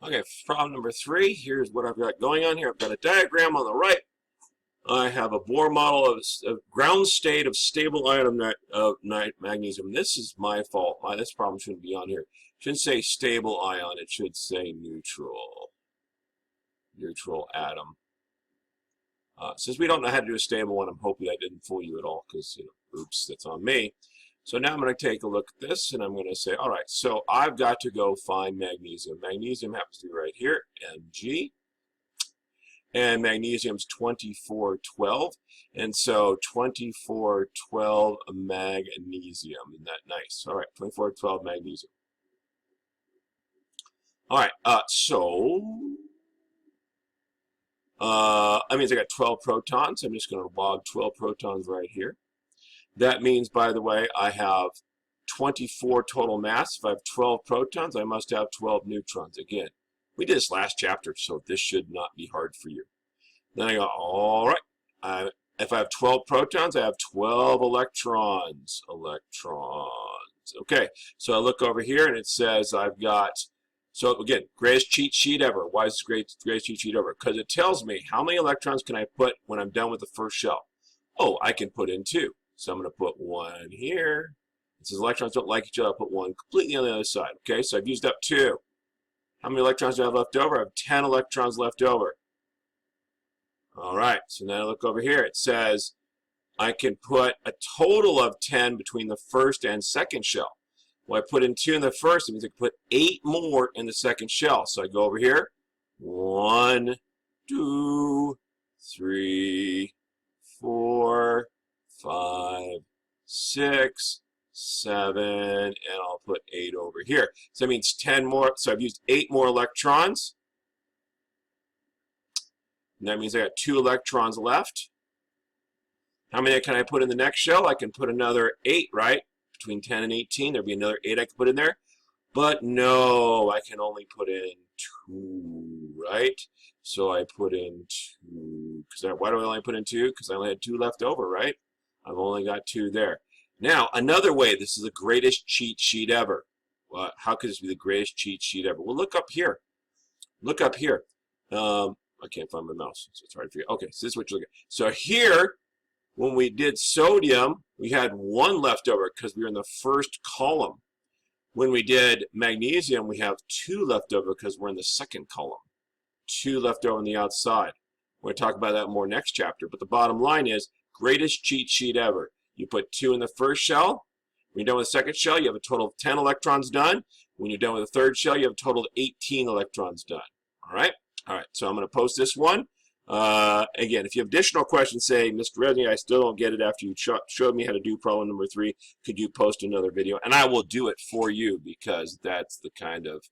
Okay, problem number 3. Here's what I've got going on here. I've got a diagram on the right. I have a Bohr model of ground state of stable ion of magnesium. This is my fault. This problem shouldn't be on here. It shouldn't say stable ion. It should say neutral atom. Since we don't know how to do a stable one, I'm hoping I didn't fool you at all because, oops, that's on me. So now I'm going to take a look at this, and I'm going to say, all right, so I've got to go find magnesium. Magnesium happens to be right here, Mg. And magnesium's 2412. And so 2412 magnesium. Isn't that nice? All right, 2412 magnesium. All right, that means I got 12 protons. I'm just going to log 12 protons right here. That means, by the way, I have 24 total mass. If I have 12 protons, I must have 12 neutrons. Again, we did this last chapter, so this should not be hard for you. Then I go, all right, if I have 12 protons, I have 12 electrons. Okay, so I look over here, and it says I've got, so again, greatest cheat sheet ever. Why is this greatest cheat sheet ever? Because it tells me how many electrons can I put when I'm done with the first shell. Oh, I can put in 2. So I'm going to put 1 here. It says electrons don't like each other. I'll put 1 completely on the other side. Okay, so I've used up 2. How many electrons do I have left over? I have 10 electrons left over. All right, so now I look over here. It says I can put a total of 10 between the first and second shell. Well, I put in 2 in the first. It means I can put 8 more in the second shell. So I go over here. 1, 2, 3, 4, 5, 6, 7, and I'll put 8 over here. So that means 10 more. So I've used 8 more electrons. And that means I got 2 electrons left. How many can I put in the next shell? I can put another 8, right? Between 10 and 18, there'll be another 8 I can put in there. But no, I can only put in 2, right? So I put in 2. Why do I only put in 2? Because I only had 2 left over, right? I've only got 2 there. Now, another way, this is the greatest cheat sheet ever. Well, how could this be the greatest cheat sheet ever? Well, look up here. Look up here. I can't find my mouse, so it's hard to figure. Okay, so this is what you're looking at. So here, when we did sodium, we had 1 left over because we were in the first column. When we did magnesium, we have 2 left over because we're in the second column. 2 left over on the outside. We're going to talk about that more next chapter. But the bottom line is, greatest cheat sheet ever. You put 2 in the first shell. When you're done with the second shell, you have a total of 10 electrons done. When you're done with the third shell, you have a total of 18 electrons done. All right? All right, so I'm going to post this one. Again, if you have additional questions, say, Mr. Resnick, I still don't get it after you showed me how to do problem number 3. Could you post another video? And I will do it for you because that's the kind of